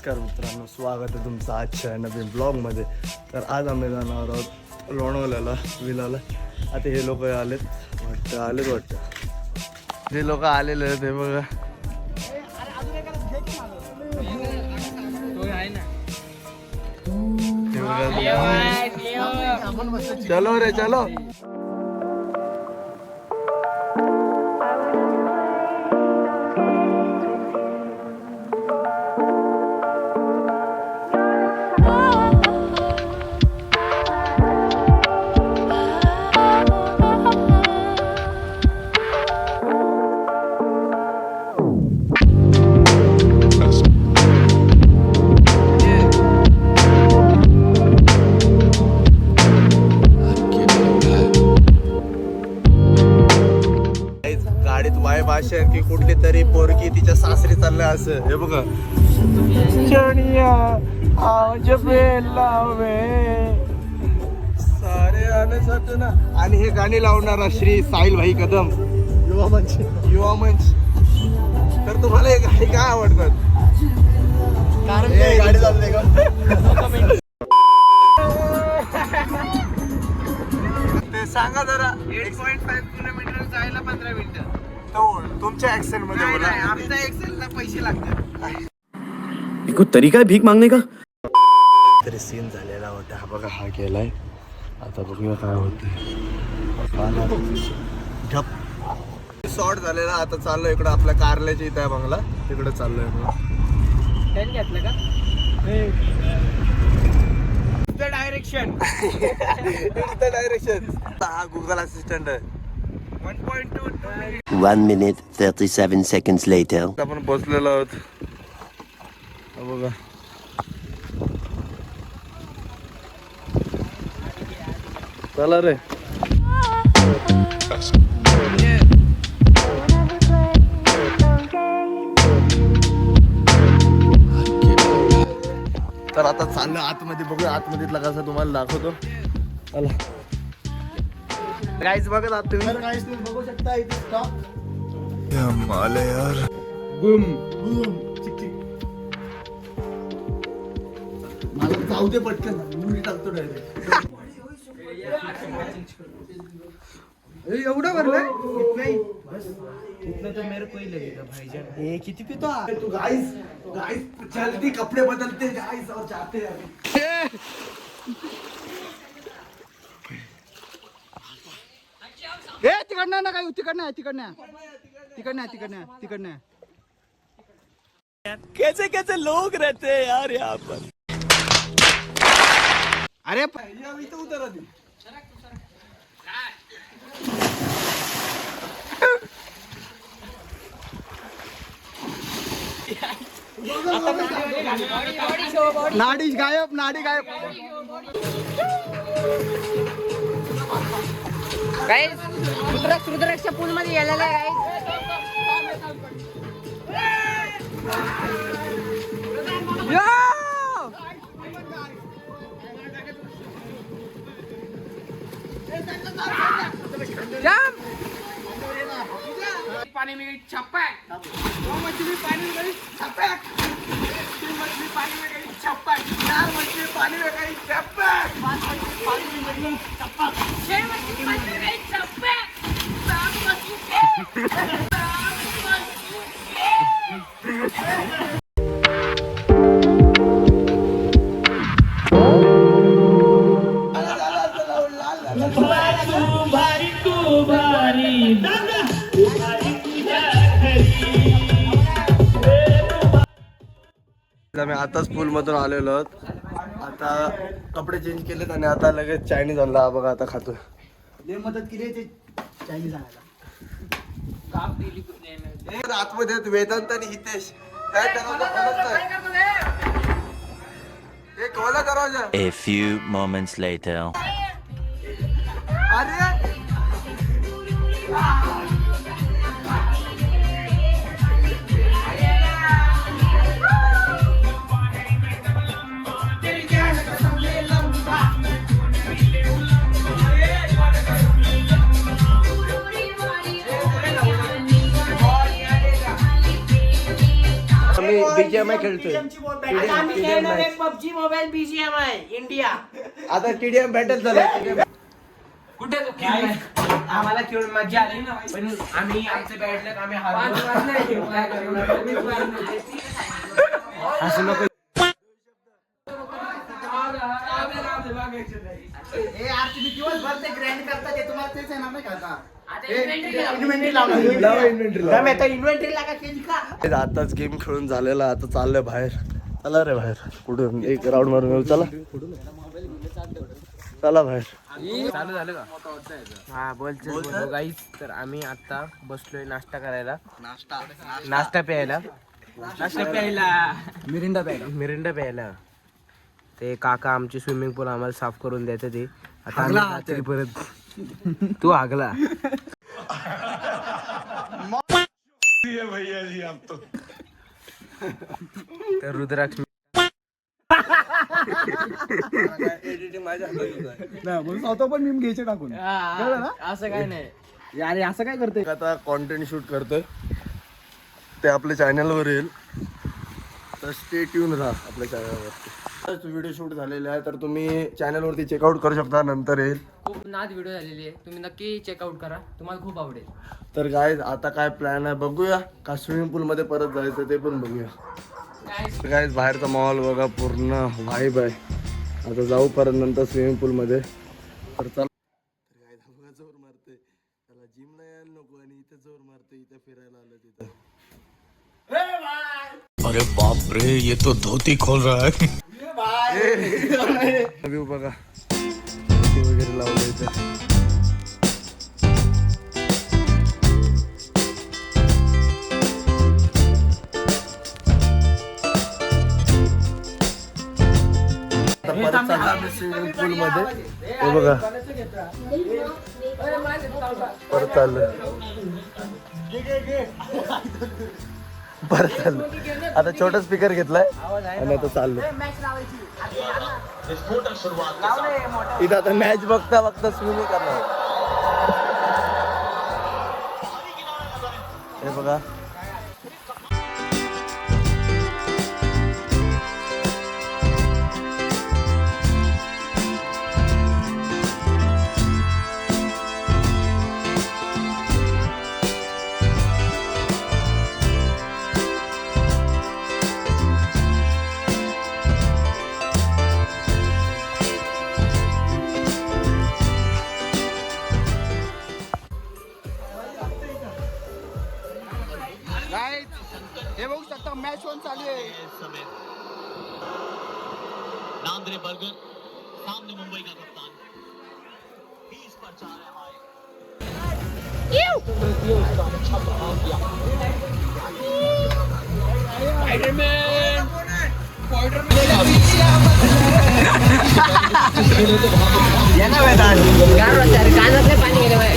नमस्कार मित्रांनो, स्वागत आहे तुमचं आजच्या नवीन ब्लॉगमध्ये. तर आज आम्ही जाणार आहोत लोणावळ्याला विलाला. आता हे लोक आलेत वाटतं हे लोक आलेले आहेत. हे बघा चलो रे चलो. गाडीत वाईब अशी की कुठली तरी पोरगी तिच्या सासरी चाललंय असं. हे बघा सारे आने ना. आणि हे गाणी लावणारा श्री साहिल भाई कदम, युवा मंच. तर तुम्हाला हे गाणी काय आवडतात? कारण गाडी चालते का ते सांगा जरा. 8.5 किलोमीटर जायला 15 मिनिटं. तुमच्या ऍक्सेंट मध्ये बोला. आमच्या एक्सेलला पैसे लागतात. कोई तरीका है भीक मांगने का? तरी सीन झालेला होता. हा बघा, हा गेलाय. आता बघूया काय होतं. शॉर्ट झालेला. आता चाललोय इकडं आपल्या कारल्याच्या इथं आहे बंगला, तिकडे चाललोय. टेन घेतलं का? Direction direction. हा गुगल असिस्टंट आहे. 1.2 1 minute 37 seconds later. आपण पोचलेलो आहोत. बघा चला रे. तर आता चाललं आतमध्ये. बघूया आतमध्येतला कसा तुम्हाला दाखवतो. चला गाईज, बघत आहात तुम्ही. बघू शकता इथे स्टॉप. यार बूम बूम चिक चिक. मला जाऊ दे पटकन. मुली टाकतो डायरेक्ट. एवढा भरलाय? नाही बस इतना तो मेरे को ही लगेगा भाईजान. ए किती पितो तू? गाइस गाइस जल्दी कपड़े बदलते गाइस और जाते हैं. ए तिकडनं ना काय तिकडनं. कैसे कैसे लोग रहते हैं यार यहाँ पर. अरे इथं उतरा ती. नाडी गायब. गाइस रुद्राक्ष पूल मध्ये गेलेला आहे पानी में गई छप्पक. वो मछली पानी में गई छप्पक. तीन मछली पानी में गई छप्पक. 4 मछली पानी में गई छप्पक. 5 मछली पानी में गई छप्पक. 6 मछली पानी में गई छप्पक. 7 मछली आम्ही आताच पूल मधून आलेलो आहोत. आता कपडे चेंज केलेत आणि आता लगेच चायनीज आणला. हा बघा आता खातोय. ले मदत केली ते चायनीज आणायला. काम दिली कुठे आतमध्ये वेदांत आणि हितेश काय दरवाजा. एक खोला दरवाजा. A few moments later. अरे बीजीएमआय खेळतोय. आता आम्ही खेळणार आहे पबजी मोबाईल BGMI इंडिया. आता TDM बॅटल झालं. कुठे तो खेळ? आम्हाला खेळून मजा आली ना, पण आम्ही आमचं बॅटलक आम्ही हारलो. असं नको. आताच गेम खेळून झालेला, आता चाललंय बाहेर. चला रे बाहेर, कुठून एक राऊंड मारून येऊ. चला चला बाहेर. चालू झालं का? हा बोल गाईस. तर आम्ही आता बसलोय नाश्ता करायला, नाश्ता प्यायला, मिरिंडा प्यायला. ते काका आमची स्विमिंग पूल आम्हाला साफ करून द्यायचं. ते आता आम्ही रात्री परत तू आगला. तर रुद्राक्ष असं काय नाही अरे असं काय करतोय? आता कॉन्टेंट शूट करतोय, ते आपल्या चॅनलवर येईल, तर स्टे ट्यून राहा आपल्या चॅनलवरती. व्हिडिओ शूट झालेले आहे, तर तुम्ही चॅनलवरती चेकआउट करू शकता. नंतर येईल. खूप नाद व्हिडिओ झालेली आहे, तुम्ही नक्की चेकआउट करा, तुम्हाला खूप आवडेल. तर काय आता काय प्लॅन आहे बघूया. का स्विमिंग पूल मध्ये परत जायचं ते पण बघूया. काय बाहेरचा माहोल बघा, पूर्ण वाईब आहे. आता जाऊ परत नंतर स्विमिंग पूल मध्ये. तर चला. जोर मारते त्याला, जिमला यायला नको आणि इथे जोर मारते, इथे फिरायला आलं तिथं. अरे बाप रे, ये तो धोती खोल रहा है. व्ह्यू बघा वगैरे लावलं इथे. स्विमिंग पूल मध्ये हे बघा परत चाललं, परत चाललं. आता छोटा स्पीकर घेतलाय आणि आता चाललो. इथं आता मॅच बघता बघता स्विमिंग करणार. हे बघा हे बघू शकता मॅच वन चालू आहे. नांद्रे बर्गर सामने मुंबई का कप्तान 20 पर 4 है. कानातले पाणी गेले बाय.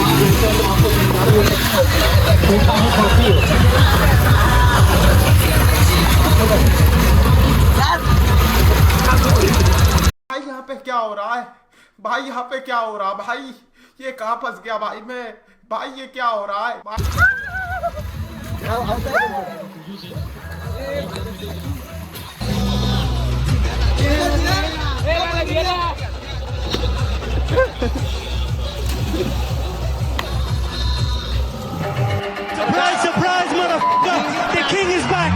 भाई यहाँ पे क्या हो रहा है? भाई यहाँ पे क्या हो रहा है? भाई ये कहाँ फंस गया भाई मैं? भाई ये क्या हो रहा है? Surprise, surprise, motherfucker! The king is back!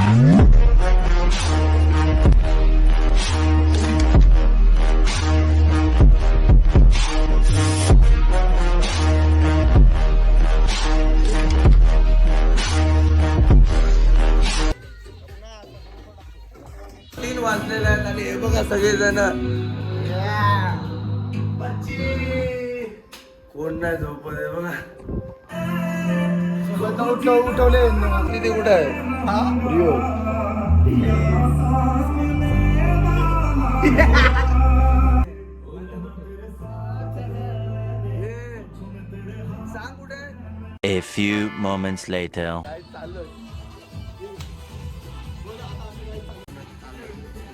वाजलेला आहे आणि हे बघा सगळेजण कोण नाही झोपत आहे बघा. उठवले तिथे कुठं आहे रिओ? सांग कुठे. A few moments later.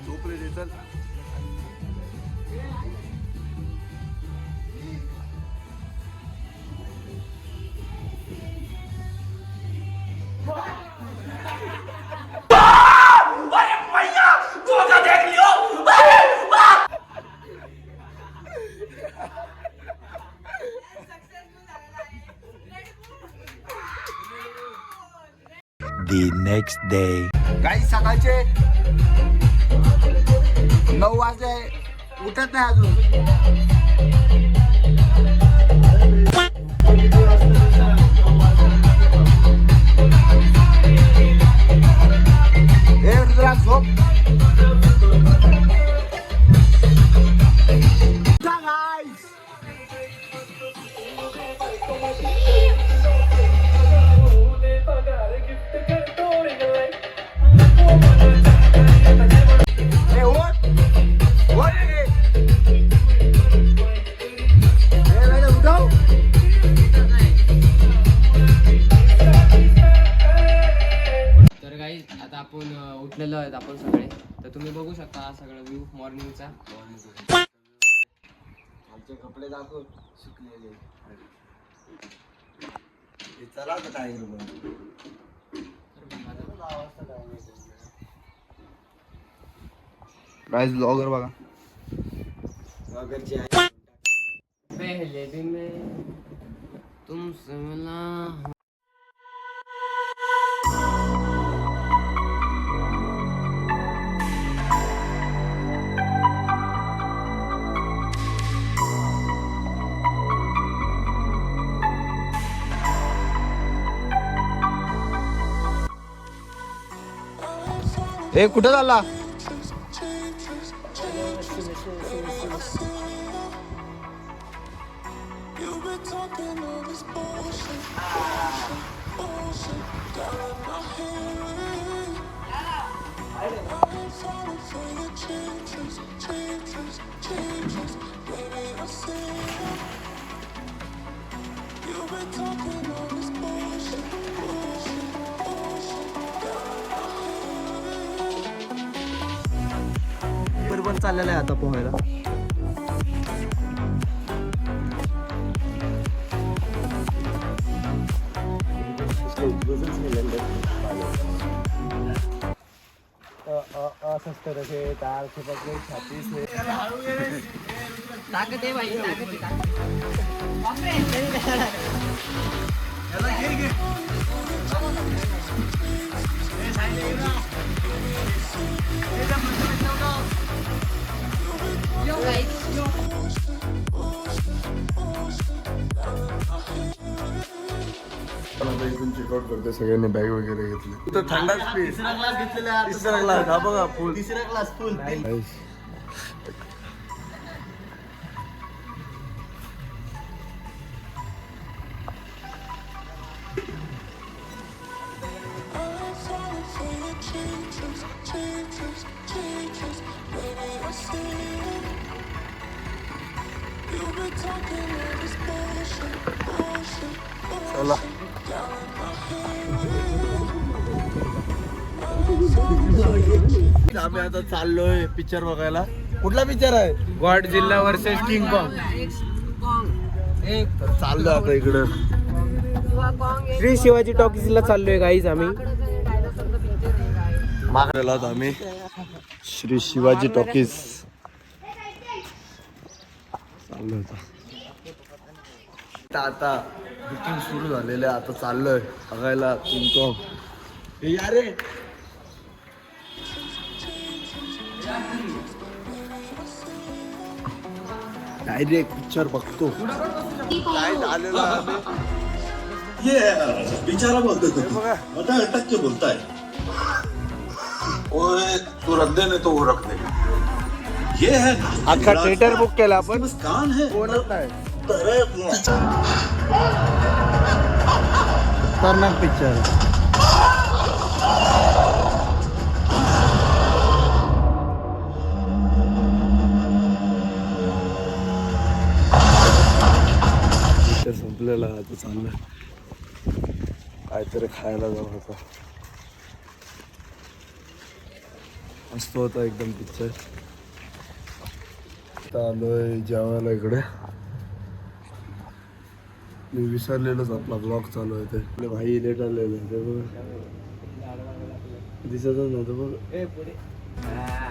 झोपले ते चल. The next day. काही सकाळचे 9 वाजले उठत नाही अजून. ए रुद्रा झोप. उठा guys. ए उठ उठ रे. ए बेटा उठाओ. तर काही आता आपण उठलेलो आहेत आपण सगळे, तर तुम्ही बघू शकता हा सगळा व्ह्यू मॉर्निंगचा. आमचे कपडे दाखव सुकलेले. हे चला तर टाइगर मध्ये. गाइस ब्लॉगर बघा. ब्लॉगरची आहे. पहले दिन में तुमसे मिला. ए कुठं चालला? बरोबर चाललेला आहे आता पोहायला. ताकद आहे भाई, ताकद आहे. इथून चेकआउट करते सगळ्यांनी बॅग वगैरे घेतली. तर थंडाच पीस. तिसरा ग्लास हा बघा फुल. तिसरा ग्लास फुल. चला आम्ही आता चाललोय पिक्चर बघायला. कुठला पिक्चर आहे? गॉडझिल्ला वर्सेस किंग कॉंग. तर चाललोय आता इकडं श्री शिवाजी टॉकीजला चाललोय गाईज आम्ही. मागला आम्ही श्री शिवाजी टॉकीज चाललोय आता बुकिंग सुरू झालेलं आहे. आता चाललोय बघायला किंग कॉंग. हे या रे डायरेक्ट पिक्चर बघतो. काय झालेलं आहे ये बेचारा बोलते थे अटक अटक के बोलता है ओए तू रख दे नहीं तो वो रख देगा. ये है अख्खा थिएटर बुक केला आपण. कान है कोणच नाही. खतरनाक पिक्चर. संपलेला आता चांगलं काहीतरी खायला जाऊ होता. मस्त होता एकदम पिक्चर. आता आलोय जेवायला इकडे. मी विसरलेलोच आपला ब्लॉग चालू आहे ते. आपले भाई लेट आलेले ते बघ दिसतच नव्हतं बघ. हा.